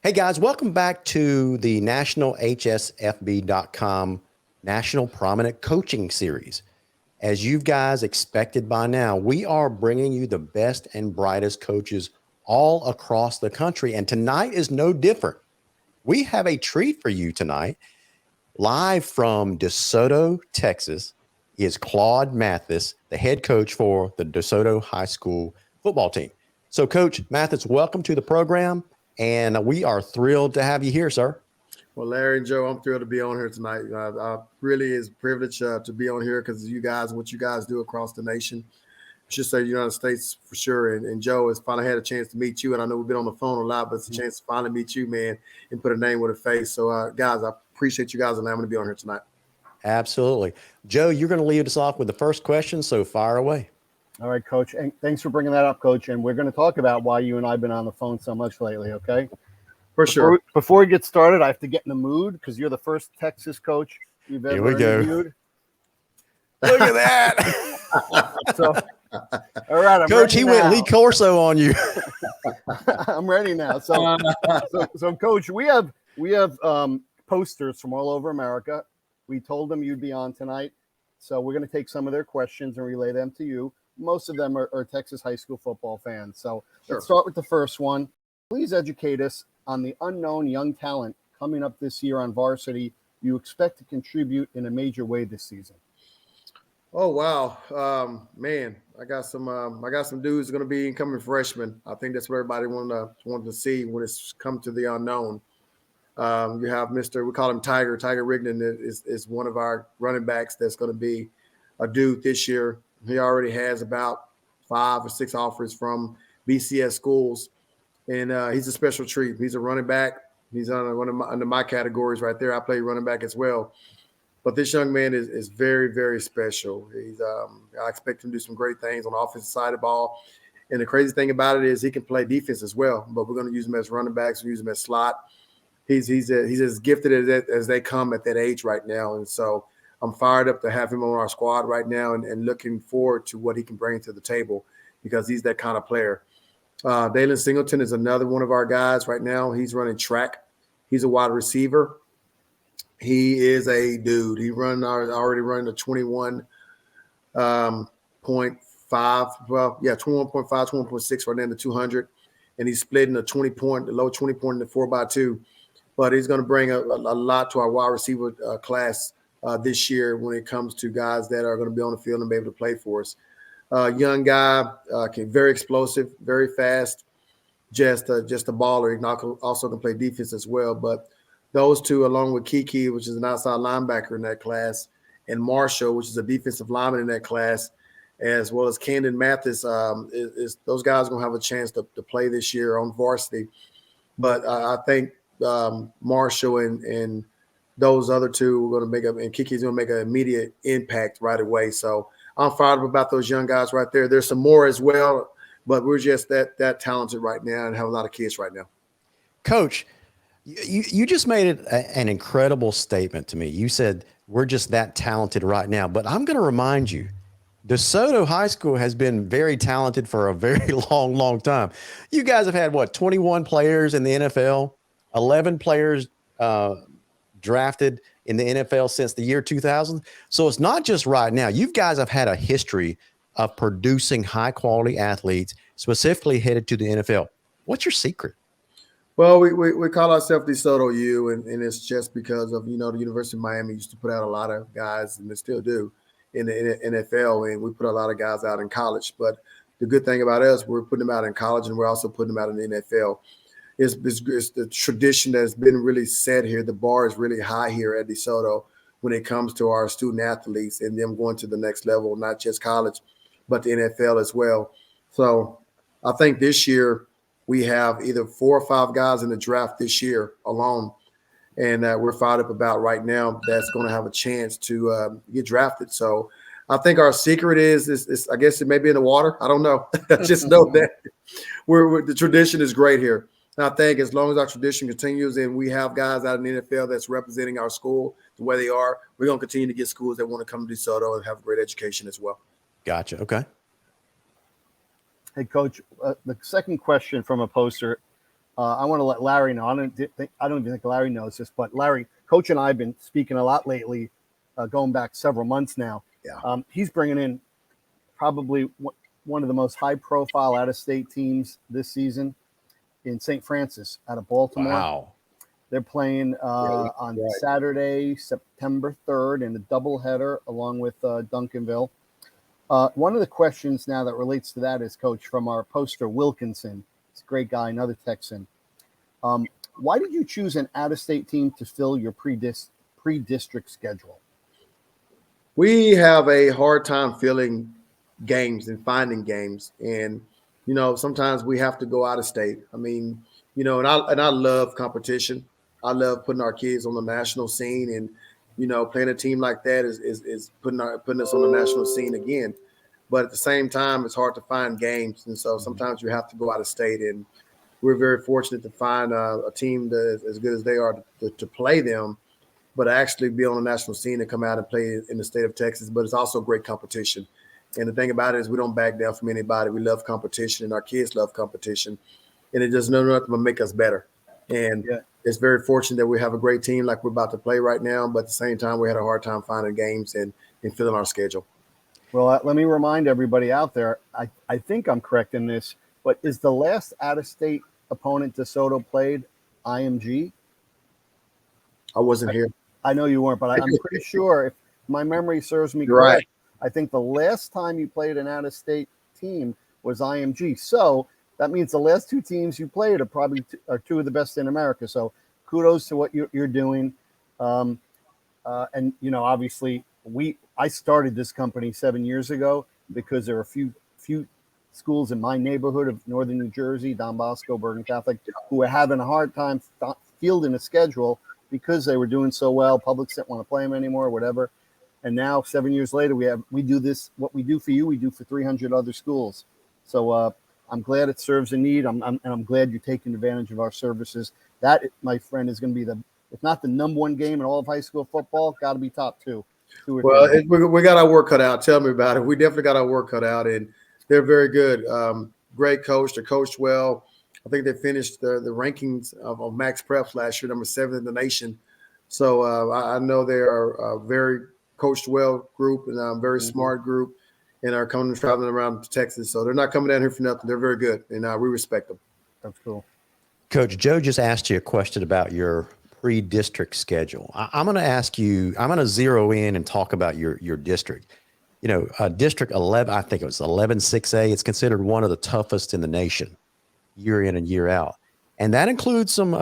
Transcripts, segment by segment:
Hey guys, welcome back to the National HSFB.com National Prominent Coaching Series. As you guys expected by now, we are bringing you the best and brightest coaches all across the country. And tonight is no different. We have a treat for you tonight. Live from DeSoto, Texas, is Claude Mathis, the head coach for the DeSoto High School football team. So, Coach Mathis, welcome to the program. And we are thrilled to have you here, sir. Well, Larry and Joe, I'm thrilled to be on here tonight. Really is a privilege to be on here because of you guys and what you guys do across the nation. I should say the United States for sure. And Joe has finally had a chance to meet you. And I know we've been on the phone a lot, but it's a chance to finally meet you, man, and put a name with a face. So, guys, I appreciate you guys allowing me to be on here tonight. Absolutely. Joe, you're going to lead us off with the first question, so fire away. All right, Coach. And thanks for bringing that up, Coach. And we're going to talk about why you and I have been on the phone so much lately, okay? Sure. Before we get started, I have to get in the mood because you're the first Texas coach we've ever interviewed. Look at that. So, all right, Coach, he went Lee Corso on you. I'm ready now. So, Coach, we have posters from all over America. We told them you'd be on tonight, so we're going to take some of their questions and relay them to you. Most of them are Texas high school football fans. So Let's start with the first one. Please educate us on the unknown young talent coming up this year on varsity you expect to contribute in a major way this season. Oh wow, man! I got some dudes going to be incoming freshmen. I think that's what everybody wanted to see when it's come to the unknown. You have we call him Tiger Rigdon is one of our running backs that's going to be a dude this year. He already has about 5 or 6 offers from BCS schools. And he's a special treat. He's a running back. He's under my categories right there. I play running back as well. But this young man is very, very special. I expect him to do some great things on the offensive side of the ball. And the crazy thing about it is he can play defense as well. But we're going to use him as running backs. We use him as slot. He's as gifted as they come at that age right now. And so I'm fired up to have him on our squad right now and looking forward to what he can bring to the table because he's that kind of player. Dalen Singleton is another one of our guys right now. He's running track. He's a wide receiver. He is a dude. He already running a 21.5. 21.5, 21.6 right now in the 200. And he's splitting the low 20 point in the 4x2. But he's going to bring a lot to our wide receiver class this year when it comes to guys that are going to be on the field and be able to play for us. Young guy, very explosive, very fast, just a baller. He also can play defense as well. But those two, along with Kiki, which is an outside linebacker in that class, and Marshall, which is a defensive lineman in that class, as well as Camden Mathis, those guys are going to have a chance to play this year on varsity. But I think Marshall and those other two are going to and Kiki's going to make an immediate impact right away. So I'm fired up about those young guys right there. There's some more as well, but we're just that talented right now and have a lot of kids right now. Coach, you just made an incredible statement to me. You said we're just that talented right now, but I'm going to remind you, DeSoto High School has been very talented for a very long time. You guys have had, 21 players in the NFL, 11 players drafted in the NFL since the year 2000. So it's not just right now. You guys have had a history of producing high-quality athletes, specifically headed to the NFL. What's your secret? Well, we call ourselves DeSoto U, and it's just because of, the University of Miami used to put out a lot of guys, and they still do, in the NFL, and we put a lot of guys out in college. But the good thing about us, we're putting them out in college, and we're also putting them out in the NFL. It's the tradition that's been really set here. The bar is really high here at DeSoto when it comes to our student athletes and them going to the next level, not just college, but the NFL as well. So I think this year we have either 4 or 5 guys in the draft this year alone, and we're fired up about right now that's going to have a chance to get drafted. So I think our secret is I guess it may be in the water. I don't know. Just know that the tradition is great here. And I think as long as our tradition continues and we have guys out in the NFL that's representing our school the way they are, we're going to continue to get schools that want to come to DeSoto and have a great education as well. Gotcha. Okay. Hey, Coach, the second question from a poster I want to let Larry know. I don't even think Larry knows this, but Larry, Coach and I have been speaking a lot lately, going back several months now. Yeah. He's bringing in probably one of the most high-profile out-of-state teams this season in St. Francis out of Baltimore. Wow. They're playing on Saturday, September 3rd in a doubleheader along with Duncanville. One of the questions now that relates to that is, Coach, from our poster, Wilkinson. He's a great guy, another Texan. Why did you choose an out-of-state team to fill your pre-district schedule? We have a hard time filling games and finding games. And, sometimes we have to go out of state. I mean, and I love competition. I love putting our kids on the national scene, and, playing a team like that is putting us on the national scene again. But at the same time, it's hard to find games. And so sometimes you have to go out of state. And we're very fortunate to find a team that is as good as they are to play them, but actually be on the national scene and come out and play in the state of Texas. But it's also great competition. And the thing about it is we don't back down from anybody. We love competition, and our kids love competition. And it does nothing but make us better. And it's very fortunate that we have a great team like we're about to play right now. But at the same time, we had a hard time finding games and filling our schedule. Well, let me remind everybody out there, I think I'm correct in this, but is the last out-of-state opponent DeSoto played IMG? I wasn't here. I know you weren't, but I'm pretty sure, if my memory serves me You're correct, right. I think the last time you played an out-of-state team was IMG. So that means the last two teams you played are probably two of the best in America. So kudos to what you're doing. And, obviously I started this company 7 years ago because there were a few schools in my neighborhood of northern New Jersey, Don Bosco, Bergen Catholic, who were having a hard time fielding a schedule because they were doing so well. Publics didn't want to play them anymore, whatever. And now 7 years later, we do this. What we do for you, we do for 300 other schools. So I'm glad it serves a need. I'm glad you're taking advantage of our services. That, my friend, is going to be if not the number one game in all of high school football, got to be top two. Well, we got our work cut out. Tell me about it. We definitely got our work cut out, and they're very good. Great coach. They're coached well. I think they finished the rankings of Max Preps last year, number 7 in the nation. So I know they are a very coached well group and a very smart group, and are coming and traveling around Texas. So they're not coming down here for nothing. They're very good, and we respect them. That's cool. Coach, Joe just asked you a question about your pre-district schedule. I'm going to ask you, I'm going to zero in and talk about your district. District 11, I think it was 11-6A. It's considered one of the toughest in the nation, year in and year out. And that includes some,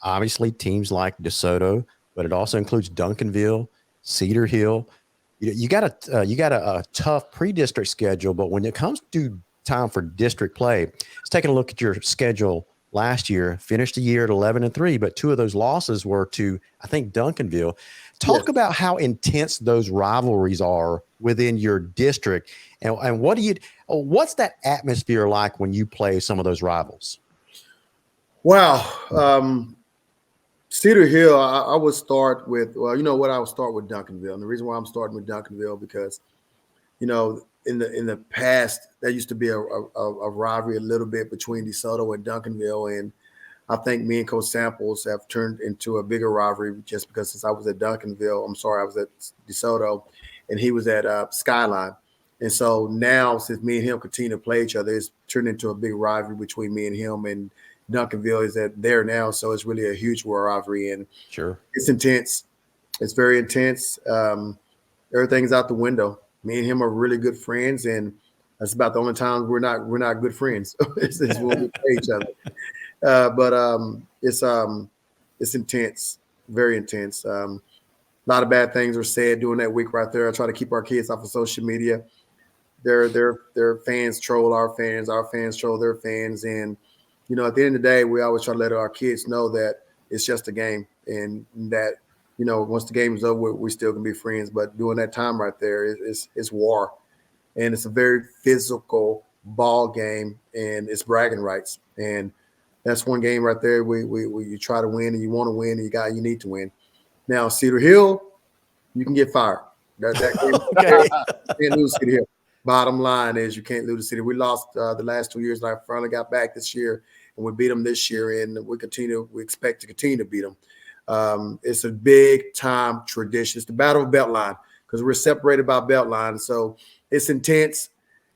obviously, teams like DeSoto, but it also includes Duncanville, Cedar Hill. You got a tough pre-district schedule, but when it comes to time for district play, it's taking a look at your schedule last year, finished the year at 11-3, but 2 of those losses were to, I think, Duncanville. Talk about how intense those rivalries are within your district, and what's that atmosphere like when you play some of those rivals? Wow. Cedar Hill, I would start with, I would start with Duncanville. And the reason why I'm starting with Duncanville, because, in the past, there used to be a rivalry a little bit between DeSoto and Duncanville. And I think me and Coach Samples have turned into a bigger rivalry just because since I was at Duncanville, I was at DeSoto, and he was at Skyline. And so now, since me and him continue to play each other, it's turned into a big rivalry between me and him. And Duncanville is there now, so it's really a huge rivalry. And sure, it's intense. It's very intense. Everything's out the window. Me and him are really good friends, and that's about the only time we're not good friends. it's when we play each other. But it's intense, very intense. A lot of bad things were said during that week right there. I try to keep our kids off of social media. Their fans troll our fans troll their fans, and at the end of the day, we always try to let our kids know that it's just a game, and that once the game is over, we still can be friends. But during that time right there, it's war, and it's a very physical ball game, and it's bragging rights. And that's one game right there. You try to win, and you want to win, and you need to win. Now Cedar Hill, you can get fired. That game, you can't lose Cedar Hill. Bottom line is you can't lose the city. We lost the last 2 years, and I finally got back this year, and we beat them this year, and we expect to continue to beat them. It's a big time tradition. It's the Battle of Beltline because we're separated by Beltline, so it's intense.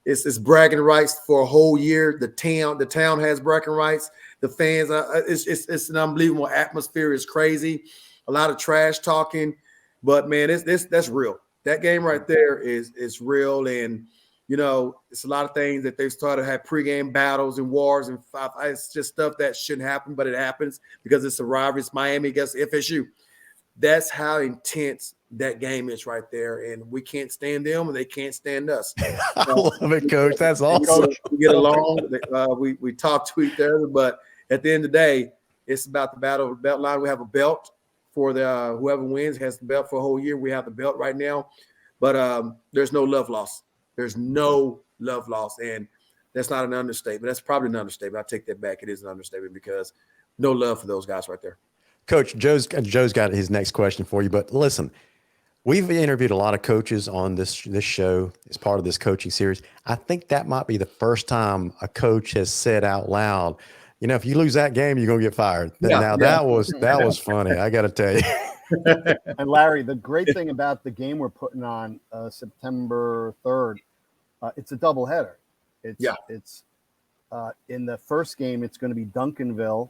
It's bragging rights for a whole year. The town has bragging rights. The fans, it's an unbelievable atmosphere. It's crazy. A lot of trash talking, but man, that's real. That game right there is real, and it's a lot of things that they've started to have pregame battles and wars, and it's just stuff that shouldn't happen, but it happens because it's a rivalry. It's Miami against FSU. That's how intense that game is right there, and we can't stand them, and they can't stand us. I love it, Coach. That's awesome. We get along. We talk to each other, but at the end of the day, it's about the Battle of the Beltline. We have a belt for the whoever wins has the belt for a whole year. We have the belt right now, but there's no love lost. There's no love lost, and that's not an understatement. That's probably an understatement. I take that back. It is an understatement because no love for those guys right there. Coach, Joe's got his next question for you, but listen, we've interviewed a lot of coaches on this show as part of this coaching series. I think that might be the first time a coach has said out loud, if you lose that game, you're going to get fired. That was funny. I got to tell you. And Larry, the great thing about the game we're putting on September 3rd, it's a doubleheader. It's in the first game, it's going to be Duncanville,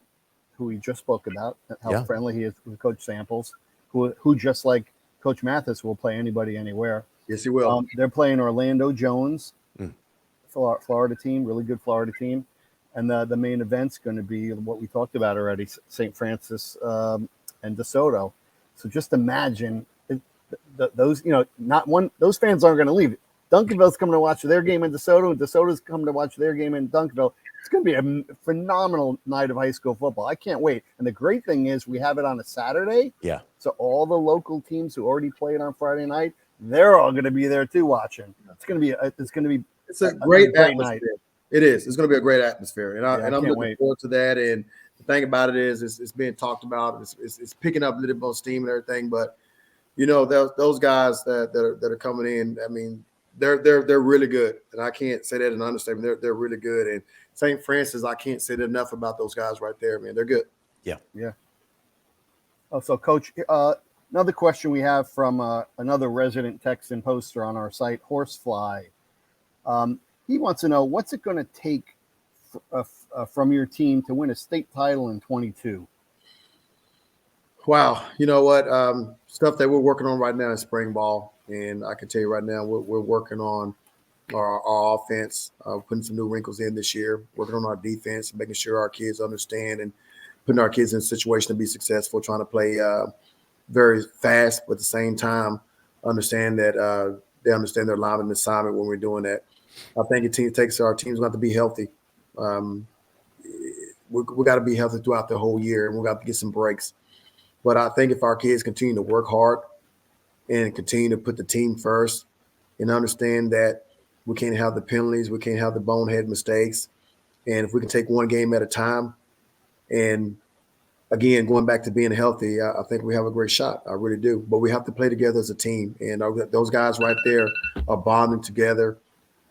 who we just spoke about, how friendly he is with Coach Samples, who just like Coach Mathis will play anybody anywhere. Yes, he will. They're playing Orlando Jones, Florida team, really good Florida team. And the main event's going to be what we talked about already, St. Francis and DeSoto. So just imagine those, those fans aren't going to leave. Duncanville's coming to watch their game in DeSoto, and DeSoto's coming to watch their game in Duncanville. It's going to be a phenomenal night of high school football. I can't wait. And the great thing is we have it on a Saturday. Yeah. So all the local teams who already played on Friday night, they're all going to be there too watching. It's going to be a great atmosphere. Night. It is. It's going to be a great atmosphere, and I'm looking forward to that. And the thing about it is, it's being talked about. It's picking up a little bit more steam and everything. But those guys that are coming in, I mean, they're really good, and I can't say that in an understatement. They're really good. And St. Francis, I can't say enough about those guys right there, man. They're good. Yeah. Oh, so Coach, another question we have from another resident Texan poster on our site, Horsefly. He wants to know, what's it going to take from your team to win a state title in 22? Wow. You know what? Stuff that we're working on right now is spring ball. And I can tell you right now, we're working on our offense, putting some new wrinkles in this year, working on our defense, making sure our kids understand and putting our kids in a situation to be successful, trying to play very fast, but at the same time, understand that they understand their alignment and assignment when we're doing that. I think our teams have to be healthy. We got to be healthy throughout the whole year, and we got to get some breaks. But I think if our kids continue to work hard and continue to put the team first and understand that we can't have the penalties, we can't have the bonehead mistakes, and if we can take one game at a time, and again, going back to being healthy, I think we have a great shot. I really do. But we have to play together as a team, and those guys right there are bonding together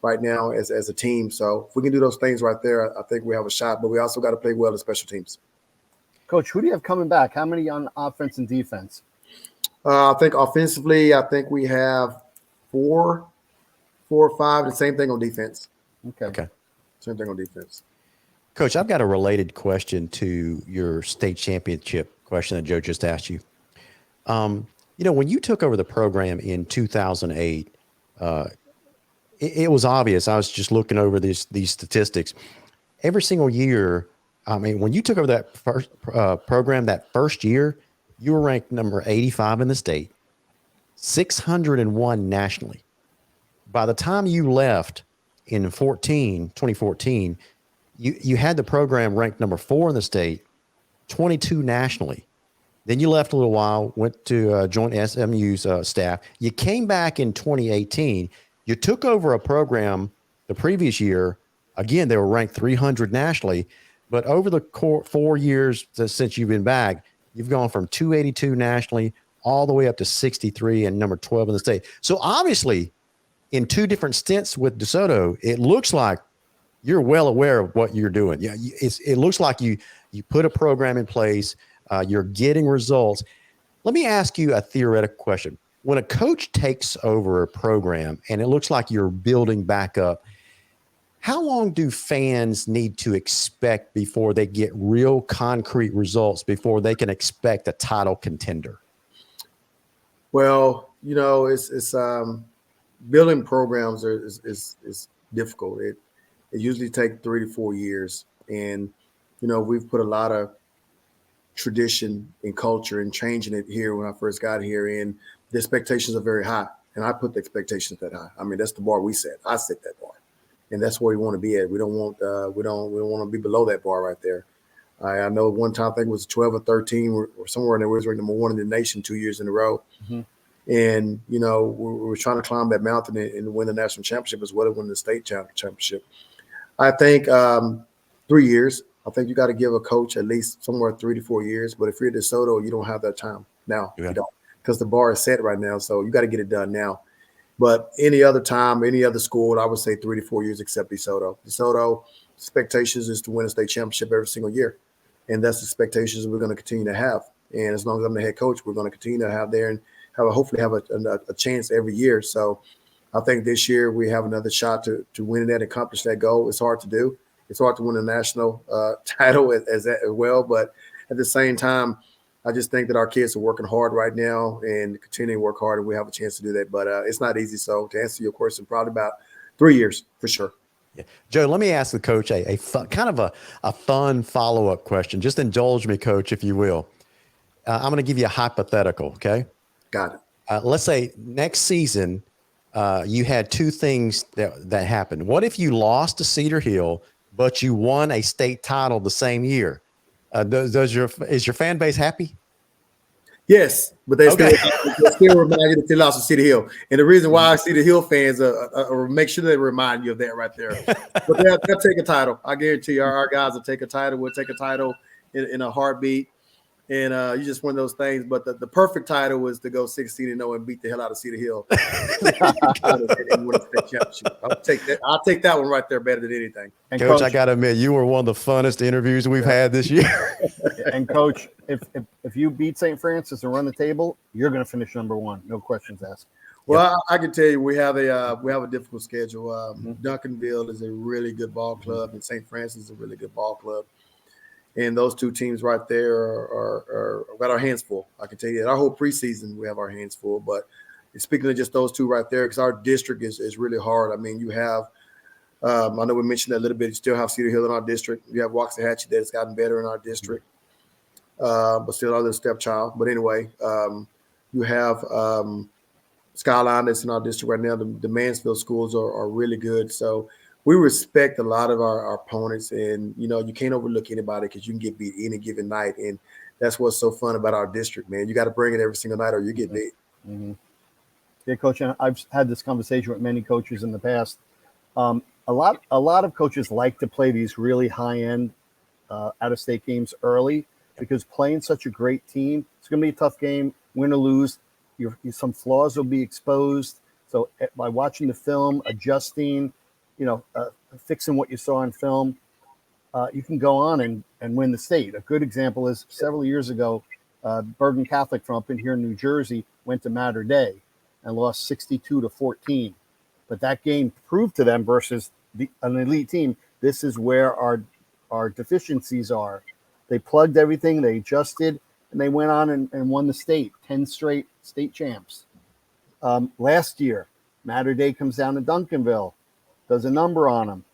right now as a team. So if we can do those things right there, I think we have a shot. But we also got to play well in special teams. Coach, who do you have coming back? How many on offense and defense? I think offensively, we have four or five. The same thing on defense. Okay. Same thing on defense. Coach, I've got a related question to your state championship question that Joe just asked you. When you took over the program in 2008, it was obvious. I was just looking over these statistics. Every single year, when you took over that first program that first year, you were ranked number 85 in the state, 601 nationally. By the time you left in 2014, you had the program ranked number 4 in the state, 22 nationally. Then you left a little while, went to join SMU's staff. You came back in 2018. You took over a program the previous year. Again, they were ranked 300 nationally. But over the 4 years since you've been back, you've gone from 282 nationally all the way up to 63 and number 12 in the state. So obviously, in 2 different stints with DeSoto, it looks like you're well aware of what you're doing. Yeah, it looks like you put a program in place. You're getting results. Let me ask you a theoretical question. When a coach takes over a program and it looks like you're building back up, how long do fans need to expect before they get real concrete results, before they can expect a title contender? Well, it's building programs is difficult. It usually takes 3 to 4 years, and we've put a lot of tradition and culture and changing it here when I first got here, and the expectations are very high, and I put the expectations that high. I mean, that's the bar we set. I set that bar, and that's where we want to be at. We don't want to be below that bar right there. I know one time I think it was 12 or 13 or somewhere in there. We was ranked number 1 in the nation 2 years in a row. Mm-hmm. And, we were trying to climb that mountain and win the national championship as well as win the state championship. I think 3 years. I think you got to give a coach at least somewhere 3 to 4 years. But if you're at DeSoto, you don't have that time now. Yeah. You don't, because the bar is set right now. So you got to get it done now. But any other time, any other school, I would say 3 to 4 years except DeSoto. DeSoto expectations is to win a state championship every single year. And that's the expectations we're going to continue to have. And as long as I'm the head coach, we're going to continue to have there and hopefully have a chance every year. So I think this year we have another shot to win that and accomplish that goal. It's hard to do. It's hard to win a national title as well. But at the same time, I just think that our kids are working hard right now and continuing to work hard, and we have a chance to do that. But it's not easy. So to answer your question, probably about 3 years for sure. Yeah. Joe, let me ask the coach kind of a fun follow-up question. Just indulge me, Coach, if you will. I'm going to give you a hypothetical, okay? Got it. Let's say next season you had 2 things that happened. What if you lost to Cedar Hill, but you won a state title the same year? Is your fan base happy? Yes, but they still remind you that they lost to Cedar Hill. And the reason why Cedar Hill fans make sure they remind you of that right there. But they'll take a title. I guarantee you, our guys will take a title. We'll take a title in a heartbeat. And you just win those things. But the perfect title was to go 16-0 and beat the hell out of Cedar Hill. And win a state championship. I'll take that one right there better than anything. And Coach, I got to admit, you were one of the funnest interviews we've had this year. And Coach, if you beat St. Francis and run the table, you're going to finish number 1. No questions asked. Well, I can tell you we have a difficult schedule. Duncanville is a really good ball club, and St. Francis is a really good ball club. And those 2 teams right there are got our hands full. I can tell you that. Our whole preseason, we have our hands full. But speaking of just those 2 right there, because our district is really hard. I mean, you have I know we mentioned that a little bit. You still have Cedar Hill in our district. You have Waxahachie that's gotten better in our district, but still another stepchild. But anyway, you have Skyline that's in our district right now. The Mansfield schools are really good. So we respect a lot of our opponents, and you can't overlook anybody because you can get beat any given night, and that's what's so fun about our district, man. You got to bring it every single night, or you get beat. Mm-hmm. Yeah, Coach. I've had this conversation with many coaches in the past. A lot of coaches like to play these really high-end out-of-state games early because playing such a great team, it's going to be a tough game. Win or lose, some flaws will be exposed. So by watching the film, adjusting, fixing what you saw in film, you can go on and win the state. A good example is several years ago, Bergen Catholic from up in here in New Jersey went to Mater Day and lost 62-14. But that game proved to them versus an elite team, this is where our deficiencies are. They plugged everything, they adjusted, and they went on and won the state, 10 straight state champs. Last year, Mater Day comes down to Duncanville, does a number on them.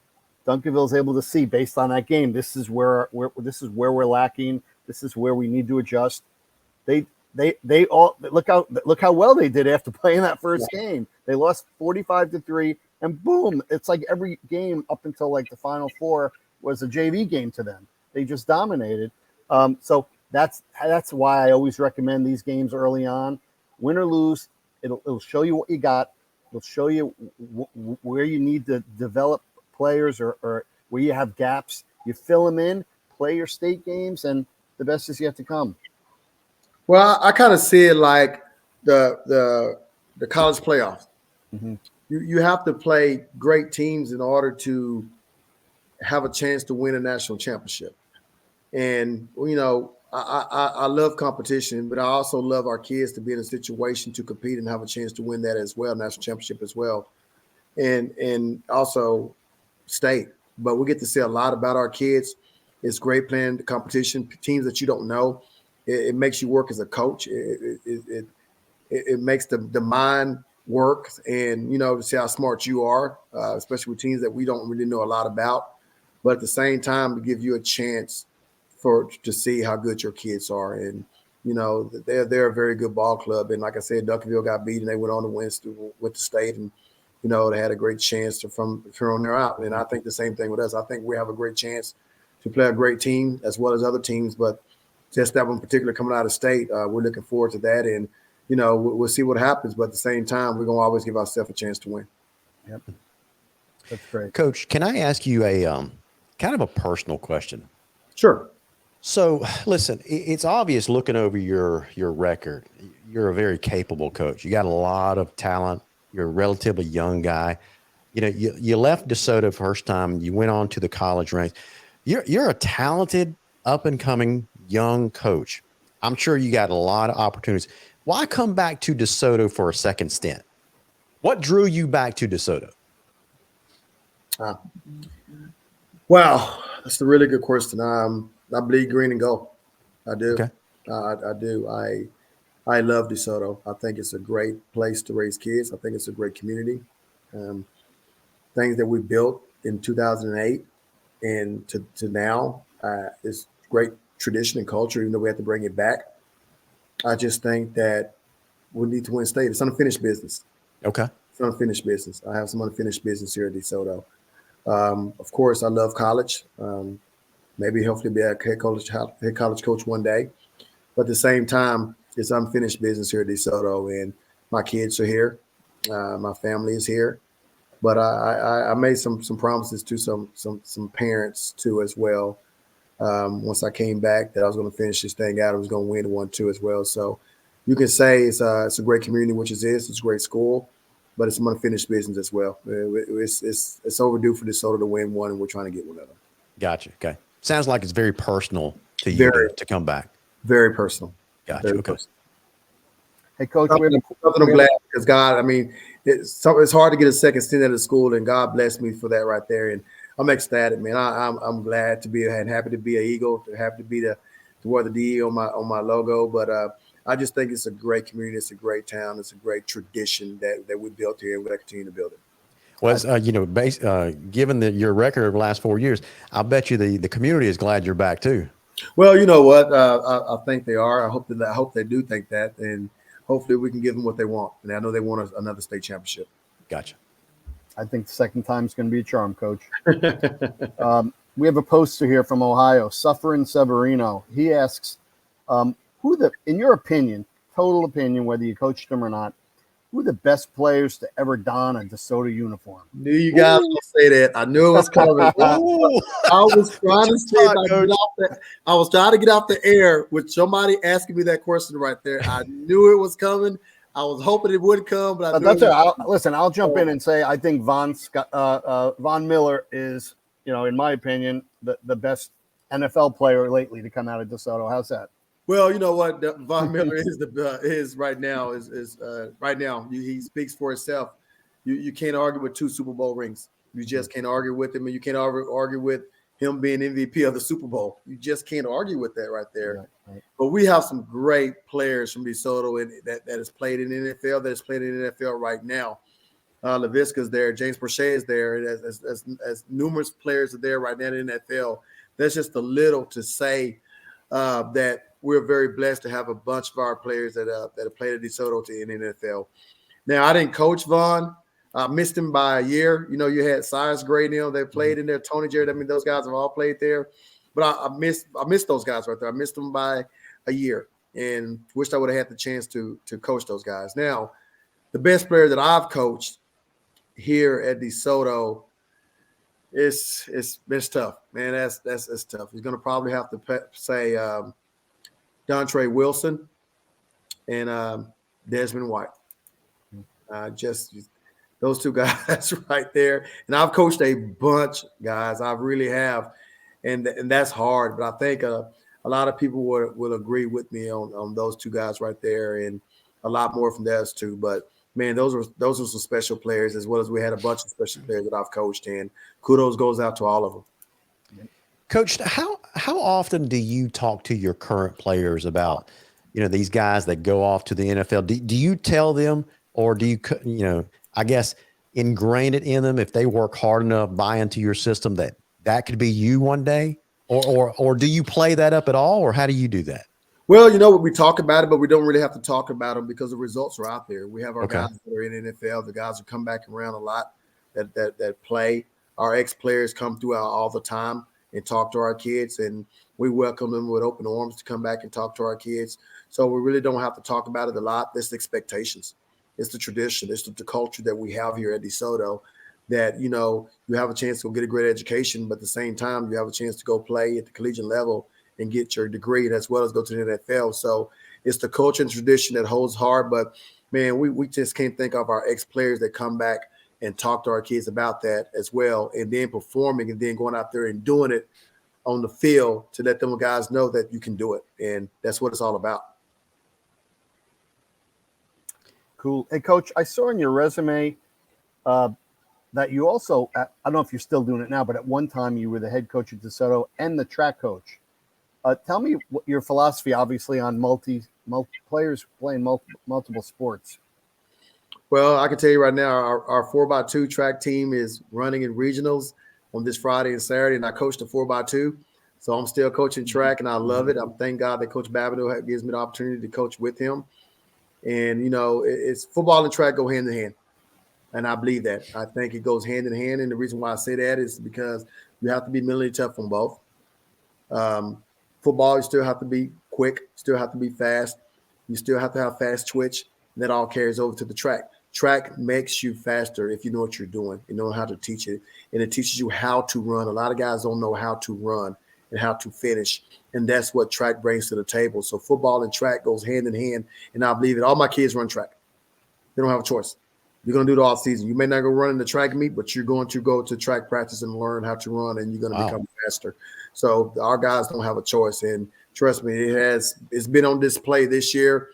Duncanville is able to see based on that game, this is where we're lacking. This is where we need to adjust. They all look how well they did after playing that first game. They lost 45-3, and boom, it's like every game up until like the Final Four was a JV game to them. They just dominated. So that's why I always recommend these games early on. Win or lose, it'll show you what you got. It'll show you where you need to develop players or where you have gaps. You fill them in, play your state games, and the best is yet to come. Well, I kind of see it like the college playoffs. Mm-hmm. You have to play great teams in order to have a chance to win a national championship. And, I love competition, but I also love our kids to be in a situation to compete and have a chance to win that as well, national championship as well. And also state. But we get to see a lot about our kids. It's great playing the competition, teams that you don't know. It makes you work as a coach. It makes the mind work, and to see how smart you are, especially with teams that we don't really know a lot about. But at the same time, to give you a chance to see how good your kids are, and they're a very good ball club. And like I said, Duncanville got beat, and they went on to win with the state, and they had a great chance from on there out. And I think the same thing with us. I think we have a great chance to play a great team as well as other teams, but just that one particular coming out of state, we're looking forward to that. And we'll see what happens, but at the same time, we're going to always give ourselves a chance to win. Yep. That's great. Coach, can I ask you a kind of a personal question? Sure. So listen, it's obvious looking over your record, you're a very capable coach. You got a lot of talent. You're a relatively young guy. You left DeSoto first time. You went on to the college ranks. You're a talented, up and coming young coach. I'm sure you got a lot of opportunities. Why come back to DeSoto for a second stint? What drew you back to DeSoto? Wow, that's a really good question. I bleed green and gold. I do. Okay. I do. I love DeSoto. I think it's a great place to raise kids. I think it's a great community. Things that we built in 2008 and to now is great tradition and culture, even though we have to bring it back. I just think that we need to win state. It's unfinished business. Okay. It's unfinished business. I have some unfinished business here at DeSoto. Of course, I love college. Maybe hopefully be a head college coach one day. But at the same time, it's unfinished business here at DeSoto, and my kids are here. My family is here. But I made some promises to some parents too as well. Once I came back, that I was going to finish this thing out. I was going to win one too as well. So you can say it's a great community, which it is. It's a great school, but it's some unfinished business as well. It's overdue for DeSoto to win one, and we're trying to get one of them. Gotcha. Okay. Sounds like it's very personal to you to come back. Very personal. Gotcha. Very okay. personal. Hey, Coach, Something I'm glad because God, I mean, it's hard to get a second stint at a school, and God blessed me for that right there. And I'm ecstatic, man. I'm glad to be and happy to be an Eagle, to happy to be to wear the DE on my logo. But I just think it's a great community. It's a great town. It's a great tradition that we built here, and we're going to continue to build it. Well, given your record of the last 4 years, I bet you the community is glad you're back too. Well, you know what? I think they are. I hope they do think that, and hopefully we can give them what they want. And I know they want another state championship. Gotcha. I think the second time is going to be a charm, Coach. We have a poster here from Ohio, Suffering Severino. He asks, in your opinion, total opinion, whether you coached them or not, who are the best players to ever don a DeSoto uniform? Knew you guys would say that. I knew it was coming. I was trying to say I was trying to get off the air with somebody asking me that question right there. I knew it was coming. I was hoping it would come, but that's it. Listen, I'll jump in and say I think Von Miller is, in my opinion, the best NFL player lately to come out of DeSoto. How's that? Well, you know what, Von Miller is right now. Right now he speaks for himself. You can't argue with 2 Super Bowl rings. You just can't argue with him, and you can't argue with him being MVP of the Super Bowl. You just can't argue with that right there. Right. But we have some great players from DeSoto that has played in the NFL, that has played in the NFL right now. LaVisca's there, James Prochet is there, as numerous players are there right now in the NFL. That's just a little to say that we're very blessed to have a bunch of our players that have played at DeSoto in the NFL. Now, I didn't coach Vaughn. I missed him by a year. You had Cyrus Gray, they played in there. Tony Jarrett, those guys have all played there. But I missed those guys right there. I missed them by a year, and wished I would have had the chance to coach those guys. Now, the best player that I've coached here at DeSoto, it's tough, man. That's tough. He's going to probably have to say Dontre Wilson and Desmond White. those two guys right there. And I've coached a bunch, guys. I really have, and that's hard. But I think a lot of people will agree with me on those two guys right there, and a lot more from theirs too. But man, those were some special players, as well as we had a bunch of special players that I've coached, and kudos goes out to all of them. Coach, how often do you talk to your current players about, these guys that go off to the NFL? Do you tell them, or do you, I guess, ingrain it in them if they work hard enough, buy into your system that could be you one day? Or do you play that up at all, or how do you do that? Well, we talk about it, but we don't really have to talk about them because the results are out there. We have our guys that are in the NFL, the guys who come back around a lot that play. Our ex-players come through all the time and talk to our kids, and we welcome them with open arms to come back and talk to our kids. So we really don't have to talk about it a lot. It's the expectations. It's the tradition. It's the culture that we have here at DeSoto, that, you have a chance to go get a great education, but at the same time, you have a chance to go play at the collegiate level and get your degree, and as well as go to the NFL. So it's the culture and tradition that holds hard. But, man, we just can't think of our ex-players that come back and talk to our kids about that as well, and then performing and then going out there and doing it on the field to let them guys know that you can do it. And that's what it's all about. Cool. Hey, Coach, I saw in your resume that you also, I don't know if you're still doing it now, but at one time you were the head coach at DeSoto and the track coach. Tell me what your philosophy, obviously, on multi players playing multiple sports. Well, I can tell you right now, our 4x2 track team is running in regionals on this Friday and Saturday, and I coach the 4x2. So I'm still coaching track, and I love it. Thank God that Coach Babineau gives me the opportunity to coach with him. And, it's football and track go hand in hand. And I believe that. I think it goes hand in hand. And the reason why I say that is because you have to be mentally tough on both. Football, you still have to be quick, still have to be fast. You still have to have fast twitch. And that all carries over to the track. Track makes you faster if you know what you're doing. You know how to teach it. And it teaches you how to run. A lot of guys don't know how to run and how to finish. And that's what track brings to the table. So football and track goes hand in hand. And I believe it. All my kids run track. They don't have a choice. You're going to do it all season. You may not go run in the track meet, but you're going to go to track practice and learn how to run, and you're going to become faster. So our guys don't have a choice. And trust me, it's been on display this year.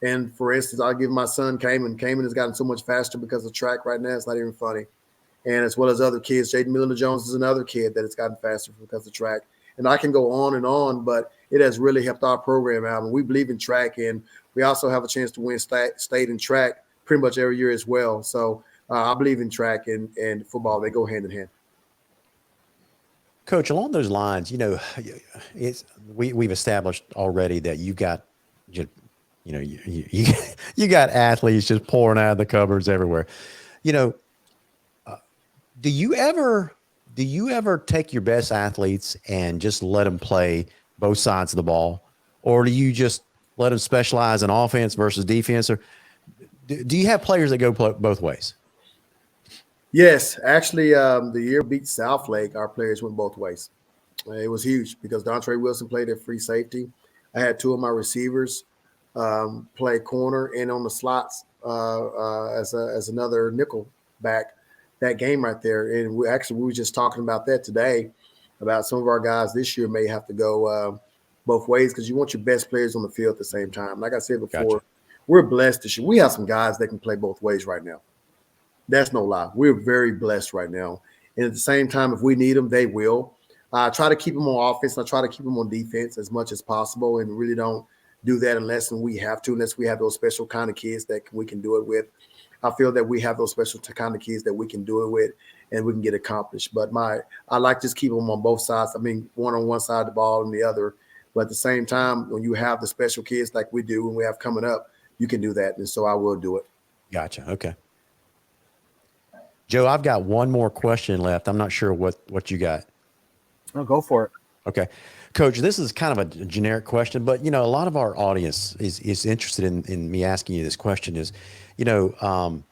And for instance, I'll give my son Cayman. Cayman has gotten so much faster because of track right now. It's not even funny. And as well as other kids, Jaden Miller-Jones is another kid that has gotten faster because of track. And I can go on, but it has really helped our program out. And we believe in track, and we also have a chance to win state in track pretty much every year as well. So I believe in track and football. They go hand in hand. Coach, along those lines, we've established already that you've got just, you got athletes just pouring out of the cupboards everywhere. Do you ever take your best athletes and just let them play both sides of the ball, or do you just let them specialize in offense versus defense, or do you have players that go both ways? Yes, actually, the year beat Southlake, our players went both ways. It was huge because Dontre Wilson played at free safety. I had two of my receivers play corner and on the slots as another nickel back that game right there. And we were just talking about that today, about some of our guys this year may have to go both ways because you want your best players on the field at the same time. Like I said before, We're blessed this year. We have some guys that can play both ways right now. That's no lie. We're very blessed right now. And at the same time, if we need them, they will. I try to keep them on offense. I try to keep them on defense as much as possible, and really don't do that unless we have to, unless we have those special kind of kids that we can do it with. I feel that we have those special kind of kids that we can do it with and we can get accomplished. But I like just keep them on both sides. I mean, one on one side of the ball and the other. But at the same time, when you have the special kids like we do and we have coming up, you can do that. And so I will do it. Gotcha. Okay. Joe, I've got one more question left. I'm not sure what you got. No, go for it. Okay. Coach, this is kind of a generic question, but, a lot of our audience is interested in me asking you this question is, the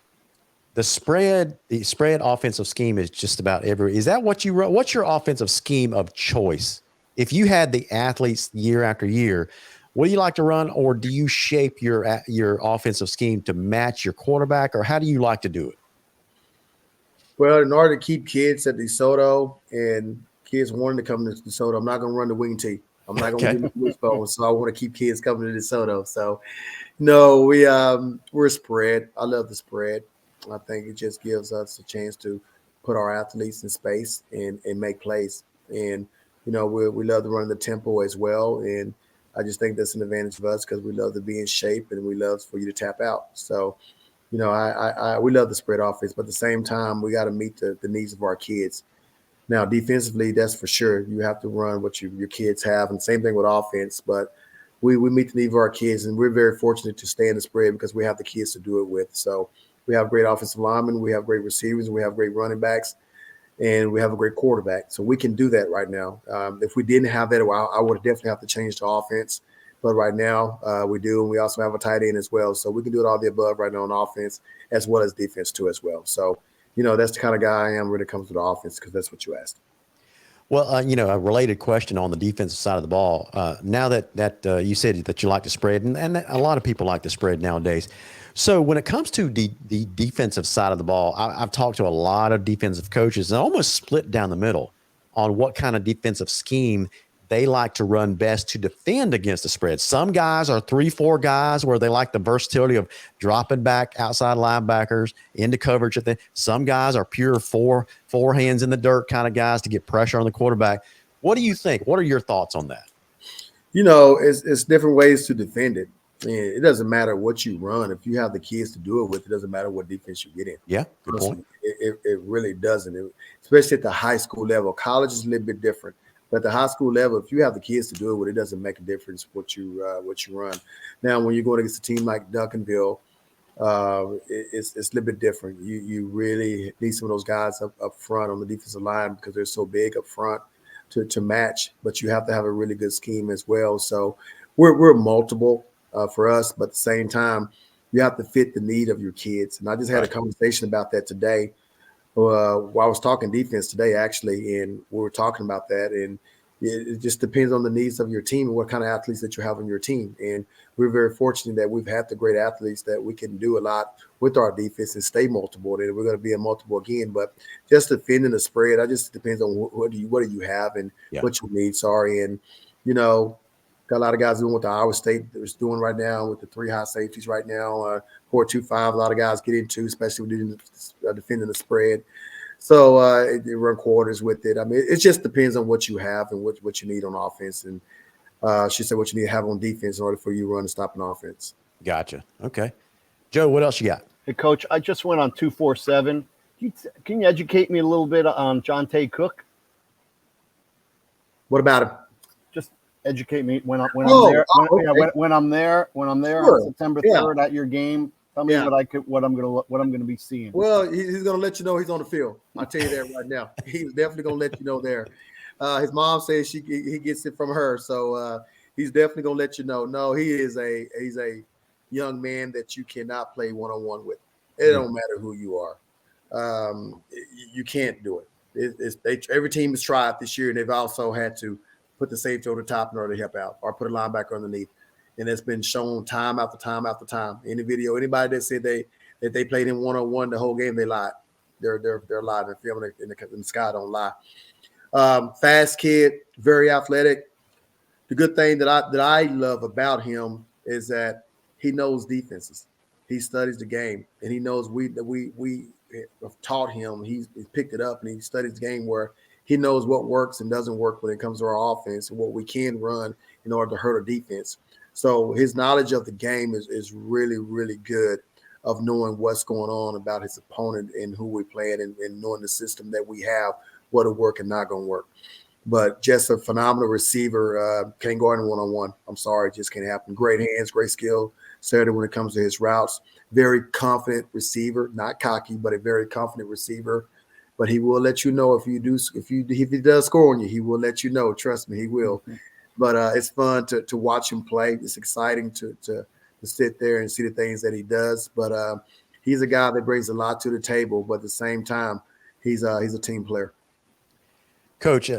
spread offensive scheme is just about is that what you wrote? What's your offensive scheme of choice? If you had the athletes year after year, what do you like to run, or do you shape your offensive scheme to match your quarterback, or how do you like to do it? Well, in order to keep kids at DeSoto and kids wanting to come to DeSoto, I'm not going to run the wing tee. I'm not going to Okay. do the wishbone. So I want to keep kids coming to DeSoto. So no, we're spread. I love the spread. I think it just gives us a chance to put our athletes in space and make plays. And we love to run the tempo as well. And I just think that's an advantage of us because we love to be in shape and we love for you to tap out. So we love the spread offense, but at the same time, we got to meet the needs of our kids. Now, defensively, that's for sure. You have to run what your kids have, and same thing with offense. But we meet the need of our kids, and we're very fortunate to stay in the spread because we have the kids to do it with. So we have great offensive linemen, we have great receivers, we have great running backs, and we have a great quarterback. So we can do that right now. If we didn't have that, I would definitely have to change the offense. But right now, we do, and we also have a tight end as well. So we can do it all the above right now on offense as well as defense too as well. So, that's the kind of guy I am when it comes to the offense because that's what you asked. Well, a related question on the defensive side of the ball. Now that you said that you like to spread, and a lot of people like to spread nowadays. So when it comes to the defensive side of the ball, I've talked to a lot of defensive coaches and almost split down the middle on what kind of defensive scheme they like to run best to defend against the spread. Some guys are 3-4 guys where they like the versatility of dropping back outside linebackers into coverage. Some guys are pure four hands in the dirt kind of guys to get pressure on the quarterback. What do you think? What are your thoughts on that? It's different ways to defend it. It doesn't matter what you run. If you have the kids to do it with, it doesn't matter what defense you get in. Yeah, good point. It really doesn't, especially at the high school level. College is a little bit different. But at the high school level, if you have the kids to do it with, it doesn't make a difference what you run. Now, when you're going against a team like Duncanville, it's a little bit different. You really need some of those guys up front on the defensive line because they're so big up front to match. But you have to have a really good scheme as well. So we're multiple for us, but at the same time, you have to fit the need of your kids. And I just had a conversation about that today. While I was talking defense today, actually, and we were talking about that, and it just depends on the needs of your team and what kind of athletes that you have on your team. And we're very fortunate that we've had the great athletes that we can do a lot with our defense and stay multiple. And we're going to be a multiple again, but just defending the spread, it just depends on what do you have and what your needs are. And got a lot of guys doing what the Iowa State is doing right now with the 3 high safeties right now, 4-2-5. A lot of guys get into, especially when defending the spread. So they run quarters with it. I mean, it just depends on what you have and what you need on offense. And she said what you need to have on defense in order for you to run and stop an offense. Gotcha. Okay. Joe, what else you got? Hey, Coach, I just went on 247. Can you educate me a little bit on Jontay Cook? What about him? Just educate me when I'm there. When I'm there Sure. on September 3rd at your game. Tell me what I'm gonna be seeing. Well, he's gonna let you know he's on the field. I'll tell you that right now. He's definitely gonna let you know there. His mom says he gets it from her, so he's definitely gonna let you know. No, he's a young man that you cannot play one-on-one with. It don't matter who you are. You can't do it. Every team has tried this year, and they've also had to put the safety over the top in order to help out, or put a linebacker underneath. And it's been shown time after time after time. In the video, anybody that said they played in one-on-one the whole game, they lied. They're lying. The film in the sky don't lie. Fast kid, very athletic. The good thing that I love about him is that he knows defenses. He studies the game, and he knows we have taught him. He's picked it up, and he studies the game where he knows what works and doesn't work when it comes to our offense and what we can run in order to hurt a defense. So his knowledge of the game is really, really good, of knowing what's going on about his opponent and who we're playing and knowing the system that we have, what'll work and not going to work. But just a phenomenal receiver. Can't guard him one-on-one. I'm sorry, it just can't happen. Great hands, great skill. Saturday when it comes to his routes. Very confident receiver, not cocky, but a very confident receiver. But he will let you know if he does score on you, he will let you know. Trust me, he will. Mm-hmm. But it's fun to watch him play. It's exciting to sit there and see the things that he does. But he's a guy that brings a lot to the table. But at the same time, he's a team player. Coach,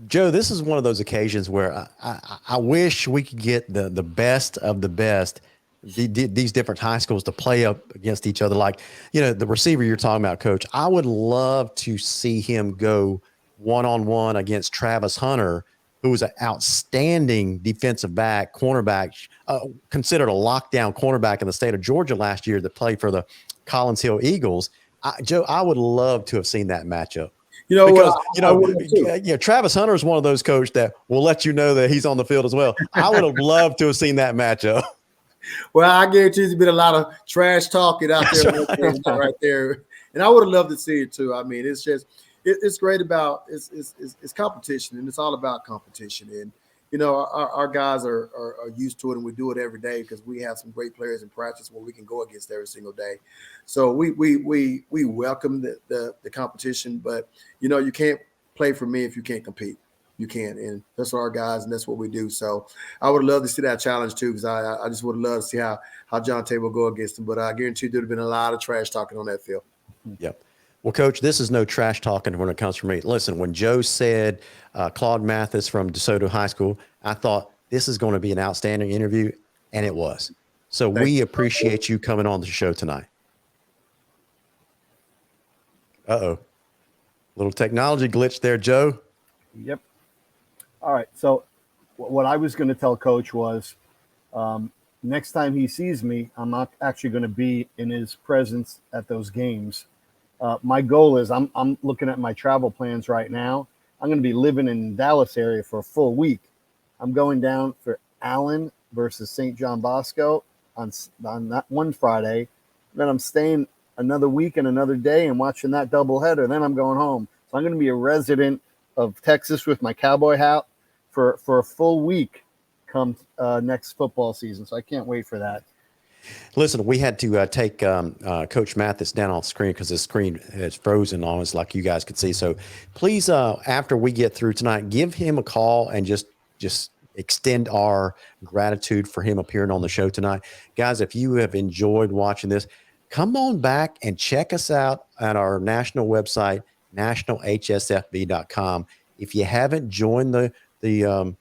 Joe, this is one of those occasions where I wish we could get the best of the best these different high schools to play up against each other. Like, the receiver you're talking about, Coach, I would love to see him go one-on-one against Travis Hunter, who was an outstanding defensive back, cornerback, considered a lockdown cornerback in the state of Georgia last year that played for the Collins Hill Eagles. Joe, I would love to have seen that matchup. Because, Travis Hunter is one of those, Coach, that will let you know that he's on the field as well. I would have loved to have seen that matchup. Well, I guarantee there's been a lot of trash talking out there right there. And I would have loved to see it too. I mean, it's just, it's great about it's competition, and it's all about competition. And our guys are used to it, and we do it every day because we have some great players in practice where we can go against every single day. So we welcome the competition, but you can't play for me if you can't compete. You can't, and that's our guys, and that's what we do. So I would love to see that challenge too, because I just would love to see how Jontay will go against him. But I guarantee there'd have been a lot of trash talking on that field. Yep. Well, Coach, this is no trash talking when it comes from me. Listen, when Joe said Claude Mathis from DeSoto High School, I thought this is going to be an outstanding interview, and it was. So we appreciate you coming on the show tonight. Uh-oh. Little technology glitch there, Joe. Yep. All right. So what I was going to tell Coach was next time he sees me, I'm not actually going to be in his presence at those games. My goal is I'm looking at my travel plans right now. I'm going to be living in Dallas area for a full week. I'm going down for Allen versus St. John Bosco on that one Friday. Then I'm staying another week and another day and watching that doubleheader. Then I'm going home. So I'm going to be a resident of Texas with my cowboy hat for a full week come next football season. So I can't wait for that. Listen, we had to take Coach Mathis down off screen because his screen is frozen on us like you guys could see. So please, after we get through tonight, give him a call and just extend our gratitude for him appearing on the show tonight. Guys, if you have enjoyed watching this, come on back and check us out at our national website, nationalhsfb.com. If you haven't joined the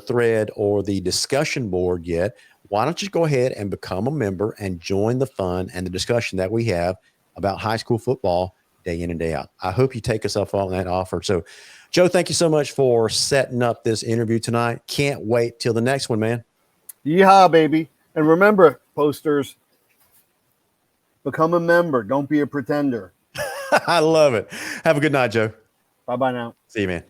thread or the discussion board yet, why don't you go ahead and become a member and join the fun and the discussion that we have about high school football day in and day out. I hope you take us up on that offer. So, Joe, thank you so much for setting up this interview tonight. Can't wait till the next one, man. Yeehaw, baby. And remember, posters, become a member. Don't be a pretender. I love it. Have a good night, Joe. Bye-bye now. See you, man.